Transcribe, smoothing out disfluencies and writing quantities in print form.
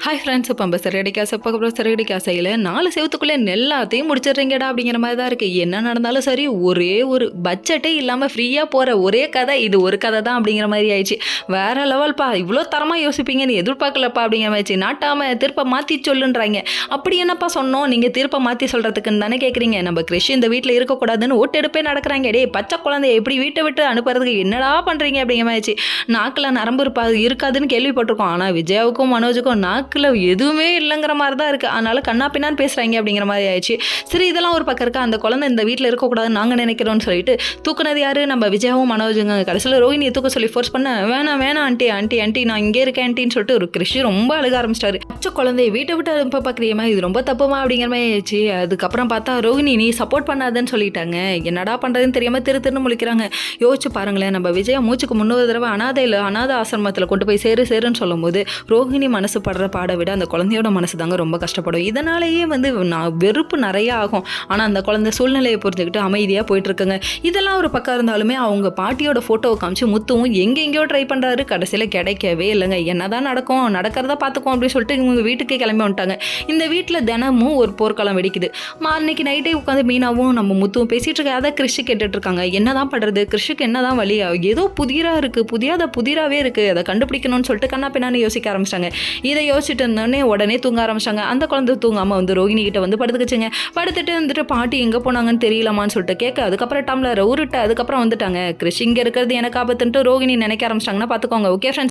Hi friends, இப்போ நம்ம சிறகடி காசை பார்க்க போகிறோம். சிறகடி காசையில் 4 செவத்துக்குள்ளே எல்லாத்தையும் முடிச்சிடுறீங்கடா அப்படிங்கிற மாதிரி தான் இருக்குது. என்ன நடந்தாலும் சரி, ஒரே ஒரு பட்ஜெட்டே இல்லாமல் ஃப்ரீயாக போகிற ஒரே கதை இது ஒரு கதை தான் அப்படிங்கிற மாதிரி ஆயிடுச்சு. வேறு லெவல்ப்பா, இவ்வளோ தரமாக யோசிப்பீங்கன்னு எதிர்பார்க்கலப்பா அப்படிங்கிற மாதிரி நாட்டாமல் தீர்ப்பை மாற்றி சொல்லுன்றாங்க. அப்படி என்னப்பா சொன்னோம், நீங்கள் தீர்ப்பை மாற்றி சொல்கிறதுக்குன்னு தானே கேட்குறீங்க. நம்ம கிறிஷ் இந்த வீட்டில் இருக்கக்கூடாதுன்னு ஓட்டெடுப்பே நடக்கிறாங்க. டே பச்சை குழந்தைய எப்படி வீட்டை விட்டு அனுப்புறதுக்கு என்னடா பண்ணுறீங்க அப்படிங்கிற மாதிரி நாக்கில் நரம்பு இருக்காதுன்னு கேள்விப்பட்டிருக்கோம். ஆனால் விஜயாவுக்கும் மனோஜுக்கும் நாக்கில் எதுவுமே இல்லைங்கிற மாதிரி தான் இருக்குது. அதனால கண்ணா பின்னான்னு பேசுகிறாங்க அப்படிங்கிற மாதிரி ஆயிடுச்சு. சரி, இதெல்லாம் ஒரு பக்கம் இருக்கா, அந்த குழந்தை இந்த வீட்டில் இருக்கக்கூடாதுன்னு நாங்கள் நினைக்கிறோம்னு சொல்லிட்டு தூக்குனது யாரு, நம்ம விஜயாவும் மனோஜுங்க. கடைசியில் ரோஹிணியை தூக்க சொல்லி ஃபோர்ஸ் பண்ண, வேணாம் ஆண்டி நான் இங்கே இருக்கேன் ஆண்டின்னு சொல்லிட்டு ஒரு கிறிஷ் ரொம்ப அழுக ஆரம்பிச்சிட்டாரு. பச்சை குழந்தைய வீட்டை விட்டு அனுப்ப பார்க்குறியமா, இது ரொம்ப தப்புமா அப்படிங்கிற மாதிரி ஆயிடுச்சு. அதுக்கப்புறம் பார்த்தா ரோஹிணி நீ சப்போர்ட் பண்ணாதன்னு சொல்லிட்டாங்க. என்னடா பண்ணுறதுன்னு தெரியாமல் திருன்னு முழிக்கிறாங்க. யோசிச்சு பாருங்களேன், நம்ம விஜயா மூச்சுக்கு 3 தடவை அனாதை ஆசிரமத்தில் கொண்டு போய் சேருன்னு சொல்லும்போது ரோஹிணி மனசு படுற பாடை விட அந்த குழந்தையோட மனசு தாங்க ரொம்ப கஷ்டப்படும். இதனாலேயே வெறுப்பு நிறைய ஆகும். ஆனால் அந்த குழந்தை சூழ்நிலையை புரிஞ்சுக்கிட்டு அமைதியாக போயிட்டு இருக்குங்க. இதெல்லாம் ஒரு பக்கம் இருந்தாலுமே அவங்க பாட்டியோட ஃபோட்டோவை காமிச்சு முத்துவும் எங்கெங்கேயோ ட்ரை பண்ணுறாரு. கடைசியில் கிடைக்கவே இல்லைங்க. என்னதான் நடக்கிறத பார்த்துக்கோ அப்படின்னு சொல்லிட்டு இவங்க வீட்டுக்கே கிளம்பி வந்துட்டாங்க. இந்த வீட்டில் தினமும் ஒரு போர்க்களம் வெடிக்குது. அன்னைக்கு நைட்டே உட்காந்து மீனாவும் நம்ம முத்துவும் பேசிகிட்டு இருக்க, அதை கிறிஷ் கேட்டுட்டு இருக்காங்க. என்னதான் பண்ணுறது, கிறிஷுக்கு என்னதான் வழி, ஏதோ புதிராகவே இருக்குது, அதை கண்டுபிடிக்கணும்னு சொல்லிட்டு கண்ணா பின்னான்னு யோசிக்க ஆரம்பிச்சிட்டாங்க. இதை யோசிச்சுட்டு இருந்தோடனே உடனே தூங்க ஆரம்பிச்சாங்க. அந்த குழந்தை தூங்காமல் ரோஹிணி கிட்ட படுத்துக்குச்சுங்க. படுத்துட்டு பாட்டி எங்கே போனாங்கன்னு தெரியலமான்னு சொல்லிட்டு கேட்க, அதுக்கப்புறம் டம்ளர் உருட்டு அதுக்கப்புறம் வந்துட்டாங்க. கிறிஷ் இங்கே இருக்கிறது எனக்கு ஆபத்துன்ட்டு ரோஹிணி நினைக்க ஆரம்பிச்சிட்டாங்கன்னா பார்த்துக்கோங்க. Okay friends.